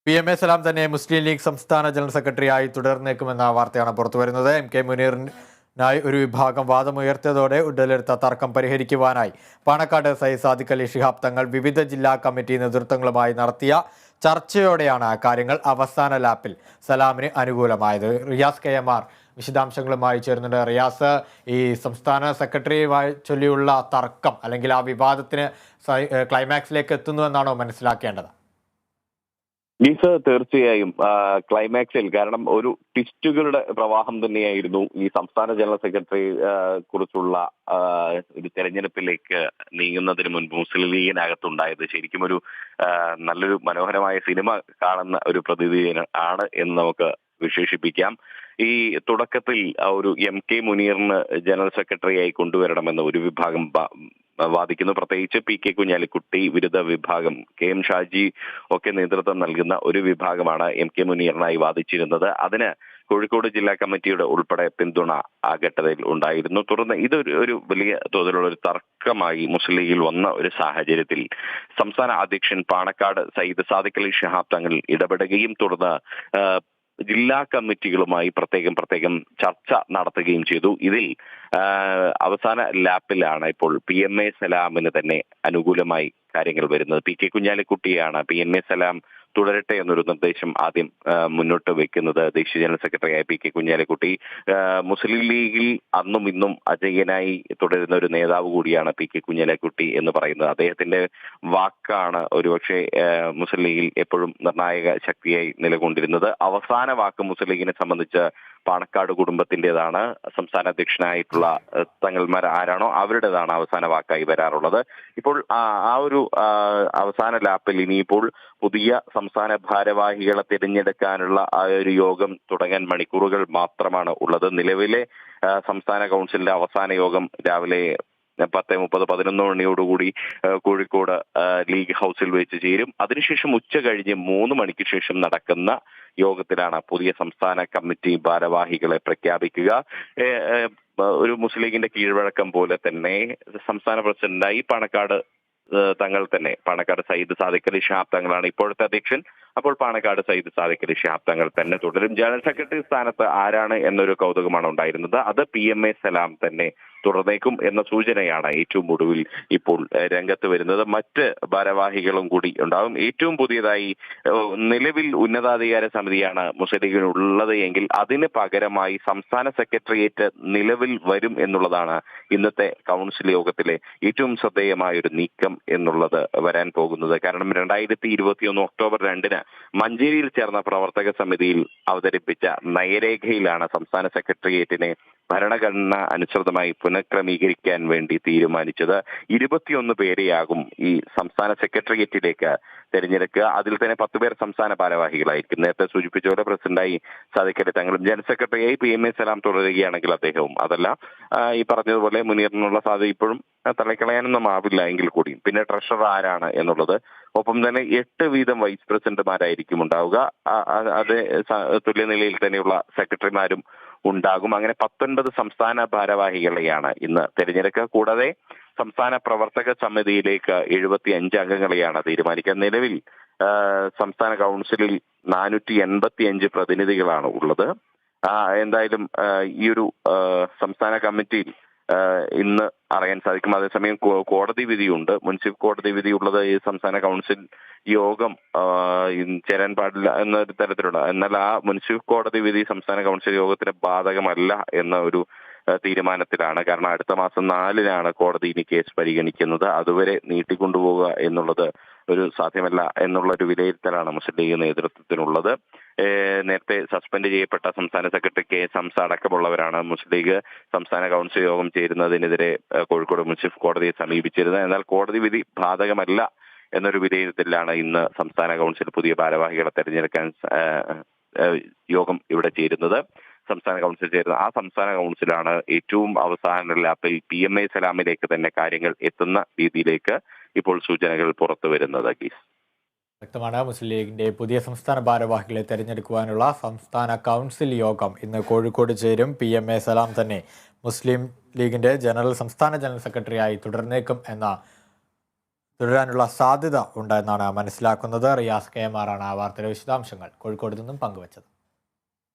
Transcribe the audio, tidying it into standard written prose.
PMA സലാം തന്നെ മുസ്ലിം league സംസ്ഥാന general സെക്രട്ടറിയായി തുടർന്നേക്കുമെന്ന വാർത്തയാണ് പുറത്തുവരുന്നത്. MK മുനീറിനായി ഒരു വിഭാഗം വാദമുയർത്തിയതോടെ ഉടലെടുത്ത തർക്കം പരിഹരിക്കുവാനായി പാണക്കാട് സയ്യിദ് സാദിഖ് അലി ശിഹാബ് തങ്ങൾ വിവിധ ജില്ലാ കമ്മിറ്റി നേതൃത്വങ്ങളുമായി നടത്തിയ ചർച്ചയോടെയാണ് കാര്യങ്ങൾ അവസാന ലാപ്പിൽ സലാമിന് അനുകൂലമായത്. റിയാസ് KMR വിശദാംശങ്ങളുമായി ചേരുന്നുണ്ട്. റിയാസ്, ഈ സംസ്ഥാന സെക്രട്ടറിയുമായി ചൊല്ലിയുള്ള തർക്കം അല്ലെങ്കിൽ ആ വിവാദത്തിന് ക്ലൈമാക്സിലേക്ക് എത്തുന്നു എന്നാണോ മനസ്സിലാക്കേണ്ടത്? തീർച്ചയായും ക്ലൈമാക്സിൽ, കാരണം ഒരു ട്വിസ്റ്റുകളുടെ പ്രവാഹം തന്നെയായിരുന്നു ഈ സംസ്ഥാന ജനറൽ സെക്രട്ടറി കുറിച്ചുള്ള ഒരു തെരഞ്ഞെടുപ്പിലേക്ക് നീങ്ങുന്നതിന് മുൻപ് മുസ്ലിം ലീഗിനകത്തുണ്ടായത്. ശരിക്കും ഒരു നല്ലൊരു മനോഹരമായ സിനിമ കാണുന്ന ഒരു പ്രതീതി ആണ് എന്ന് നമുക്ക് വിശേഷിപ്പിക്കാം. ഈ തുടക്കത്തിൽ ഒരു MK മുനീറിന് ജനറൽ സെക്രട്ടറിയായി കൊണ്ടുവരണമെന്ന് ഒരു വിഭാഗം വാദിക്കുന്നു. പ്രത്യേകിച്ച് PK കുഞ്ഞാലിക്കുട്ടി വിരുദ്ധ വിഭാഗം, KM ഷാജി ഒക്കെ നേതൃത്വം നൽകുന്ന ഒരു വിഭാഗമാണ് MK മുനീറിനായി വാദിച്ചിരുന്നത്. അതിന് കോഴിക്കോട് ജില്ലാ കമ്മിറ്റിയുടെ ഉൾപ്പെടെ പിന്തുണ ആ ഘട്ടത്തിൽ ഉണ്ടായിരുന്നു. തുടർന്ന് ഇതൊരു വലിയ തോതിലുള്ള ഒരു തർക്കമായി മുസ്ലിം ലീഗിൽ വന്ന ഒരു സാഹചര്യത്തിൽ സംസ്ഥാന അധ്യക്ഷൻ പാണക്കാട് സയ്യിദ് സാദിഖ് അലി ശിഹാബ് തങ്ങൾ ഇടപെടുകയും തുടർന്ന് ജില്ലാ കമ്മിറ്റികളുമായി പ്രത്യേകം ചർച്ച നടത്തുകയും ചെയ്തു. ഇതിൽ അവസാന ലാപ്പിലാണ് ഇപ്പോൾ PMA സലാമിന് തന്നെ അനുകൂലമായി കാര്യങ്ങൾ വരുന്നത്. PK കുഞ്ഞാലിക്കുട്ടിയാണ് PMA സലാം തുടരട്ടെ എന്നൊരു നിർദ്ദേശം ആദ്യം മുന്നോട്ട് വെക്കുന്നത്. ദേശീയ ജനറൽ സെക്രട്ടറിയായ PK കുഞ്ഞാലിക്കുട്ടി മുസ്ലിം ലീഗിൽ അന്നും ഇന്നും അജയ്യനായി തുടരുന്ന ഒരു നേതാവ് കൂടിയാണ് PK കുഞ്ഞാലിക്കുട്ടി എന്ന് പറയുന്നത്. അദ്ദേഹത്തിന്റെ വാക്കാണ് ഒരുപക്ഷെ മുസ്ലിം ലീഗിൽ എപ്പോഴും നിർണായക ശക്തിയായി നിലകൊണ്ടിരുന്നത്. അവസാന വാക്ക് മുസ്ലിം ലീഗിനെ സംബന്ധിച്ച് പാണക്കാട് കുടുംബത്തിൻ്റെതാണ്. സംസ്ഥാന അധ്യക്ഷനായിട്ടുള്ള തങ്ങൾമാർ ആരാണോ അവരുടേതാണ് അവസാന വാക്കായി വരാറുള്ളത്. ഇപ്പോൾ ആ ഒരു അവസാന ലാപ്പിൽ ഇനിയിപ്പോൾ പുതിയ സംസ്ഥാന ഭാരവാഹികളെ തിരഞ്ഞെടുക്കാനുള്ള ആ ഒരു യോഗം തുടങ്ങാൻ മണിക്കൂറുകൾ മാത്രമാണ് ഉള്ളത്. നിലവിലെ സംസ്ഥാന കൗൺസിലിന്റെ അവസാന യോഗം രാവിലെ 10:30, 11 മണിയോടുകൂടി കോഴിക്കോട് ലീഗ് ഹൗസിൽ വെച്ച് ചേരും. അതിനുശേഷം ഉച്ച കഴിഞ്ഞ് 3 മണിക്ക് ശേഷം നടക്കുന്ന യോഗത്തിലാണ് പുതിയ സംസ്ഥാന കമ്മിറ്റി ഭാരവാഹികളെ പ്രഖ്യാപിക്കുക. ഒരു മുസ്ലിം ലീഗിന്റെ കീഴ്വഴക്കം പോലെ തന്നെ സംസ്ഥാന പ്രസിഡന്റായി പാണക്കാട് സയ്യിദ് സാദിഖ് അലി ശിഹാബ് തങ്ങളാണ് ഇപ്പോഴത്തെ അധ്യക്ഷൻ. അപ്പോൾ പാണക്കാട് സയ്യിദ് സാദിഖ് അലി ശിഹാബ് തങ്ങൾ തന്നെ തുടരും. ജനറൽ സെക്രട്ടറി സ്ഥാനത്ത് ആരാണ് എന്നൊരു കൗതുകമാണ് ഉണ്ടായിരുന്നത്. അത് PMA സലാം തന്നെ തുടർന്നേക്കും എന്ന സൂചനയാണ് ഏറ്റവും ഒടുവിൽ ഇപ്പോൾ രംഗത്ത് വരുന്നത്. മറ്റ് ഭാരവാഹികളും കൂടി ഉണ്ടാകും. ഏറ്റവും പുതിയതായി നിലവിൽ ഉന്നതാധികാര സമിതിയാണ് മുസ്ലിം ലീഗിനുള്ളത് എങ്കിൽ അതിന് പകരമായി സംസ്ഥാന സെക്രട്ടേറിയറ്റ് നിലവിൽ വരും എന്നുള്ളതാണ് ഇന്നത്തെ കൗൺസിൽ യോഗത്തിലെ ഏറ്റവും ശ്രദ്ധേയമായ ഒരു നീക്കം എന്നുള്ളത് വരാൻ പോകുന്നത്. കാരണം 2021 ഒക്ടോബർ 2 മഞ്ചേരിയിൽ ചേർന്ന പ്രവർത്തക സമിതിയിൽ അവതരിപ്പിച്ച നയരേഖയിലാണ് സംസ്ഥാന സെക്രട്ടേറിയറ്റിനെ ഭരണഘടന അനുസൃതമായി പുനഃക്രമീകരിക്കാൻ വേണ്ടി തീരുമാനിച്ചത്. 21 പേരെയാകും ഈ സംസ്ഥാന സെക്രട്ടേറിയറ്റിലേക്ക് തെരഞ്ഞെടുക്കുക. അതിൽ തന്നെ 10 പേർ സംസ്ഥാന ഭാരവാഹികളായിരിക്കും. നേരത്തെ സൂചിപ്പിച്ച പോലെ പ്രസിഡന്റായി സാദിഖ് അലി തങ്ങളും ജനറൽ സെക്രട്ടറിയായി PMA സലാം തുടരുകയാണെങ്കിൽ അദ്ദേഹവും, അതല്ല ഈ പറഞ്ഞതുപോലെ മുനീറിനുള്ള സാധ്യത ഇപ്പോഴും തള്ളിക്കളയാനൊന്നും ആവില്ല എങ്കിൽ കൂടി. പിന്നെ ട്രഷറർ ആരാണ് എന്നുള്ളത്, ഒപ്പം തന്നെ 8 വീതം വൈസ് പ്രസിഡന്റുമാരായിരിക്കും ഉണ്ടാവുക. അതേ തുല്യനിലയിൽ തന്നെയുള്ള സെക്രട്ടറിമാരും ഉണ്ടാകും. അങ്ങനെ 19 സംസ്ഥാന ഭാരവാഹികളെയാണ് ഇന്ന് തെരഞ്ഞെടുക്കുക. കൂടാതെ സംസ്ഥാന പ്രവർത്തക സമിതിയിലേക്ക് 75 അംഗങ്ങളെയാണ് തീരുമാനിക്കുക. നിലവിൽ സംസ്ഥാന കൗൺസിലിൽ 485 പ്രതിനിധികളാണ് ഉള്ളത്. എന്തായാലും ഈ ഒരു സംസ്ഥാന കമ്മിറ്റിയിൽ ഇന്ന് അറിയാൻ സാധിക്കും. അതേസമയം കോടതി വിധിയുണ്ട്, മുൻസിഫ് കോടതി വിധിയുള്ളത് ഈ സംസ്ഥാന കൗൺസിൽ യോഗം ചേരാൻ പാടില്ല എന്നൊരു തരത്തിലുള്ള. എന്നാൽ ആ മുൻസിഫ് കോടതി വിധി സംസ്ഥാന കൗൺസിൽ യോഗത്തിന് ബാധകമല്ല എന്ന ഒരു തീരുമാനത്തിലാണ്. കാരണം അടുത്ത മാസം 4-നാണ് കോടതി ഇനി കേസ് പരിഗണിക്കുന്നത്. അതുവരെ നീട്ടിക്കൊണ്ടുപോവുക എന്നുള്ളത് ഒരു സാധ്യമല്ല എന്നുള്ളൊരു വിലയിരുത്തലാണ് മുസ്ലിം ലീഗ് നേതൃത്വത്തിനുള്ളത്. നേരത്തെ സസ്പെൻഡ് ചെയ്യപ്പെട്ട സംസ്ഥാന സെക്രട്ടറി KS ഹംസ അടക്കമുള്ളവരാണ് മുസ്ലിം ലീഗ് സംസ്ഥാന കൗൺസിൽ യോഗം ചേരുന്നതിനെതിരെ കോഴിക്കോട് മുൻസിഫ് കോടതിയെ സമീപിച്ചിരുന്നത്. എന്നാൽ കോടതി വിധി ബാധകമല്ല എന്നൊരു വിലയിരുത്തലിലാണ് ഇന്ന് സംസ്ഥാന കൗൺസിൽ പുതിയ ഭാരവാഹികളെ തെരഞ്ഞെടുക്കാൻ യോഗം ഇവിടെ ചേരുന്നത്. സംസ്ഥാന കൗൺസിൽ ചേരുന്ന ആ സംസ്ഥാന കൗൺസിലാണ് ഏറ്റവും അവസാന ലാപ്പിൽ PMA സലാമിലേക്ക് തന്നെ കാര്യങ്ങൾ എത്തുന്ന രീതിയിലേക്ക് ഇപ്പോൾ സൂചനകൾ പുറത്തു വരുന്നത്. വ്യക്തമാണ്. മുസ്ലിം ലീഗിന്റെ പുതിയ സംസ്ഥാന ഭാരവാഹികളെ തെരഞ്ഞെടുക്കുവാനുള്ള സംസ്ഥാന കൗൺസിൽ യോഗം ഇന്ന് കോഴിക്കോട് ചേരും. PMA സലാം തന്നെ മുസ്ലിം ലീഗിന്റെ സംസ്ഥാന ജനറൽ സെക്രട്ടറിയായി തുടർന്നേക്കും എന്ന തുടരാനുള്ള സാധ്യത ഉണ്ടെന്നാണ് മനസ്സിലാക്കുന്നത്. റിയാസ് KMR ആണ് ആ വാർത്തയുടെ വിശദാംശങ്ങൾ കോഴിക്കോട് നിന്നും പങ്കുവച്ചത്.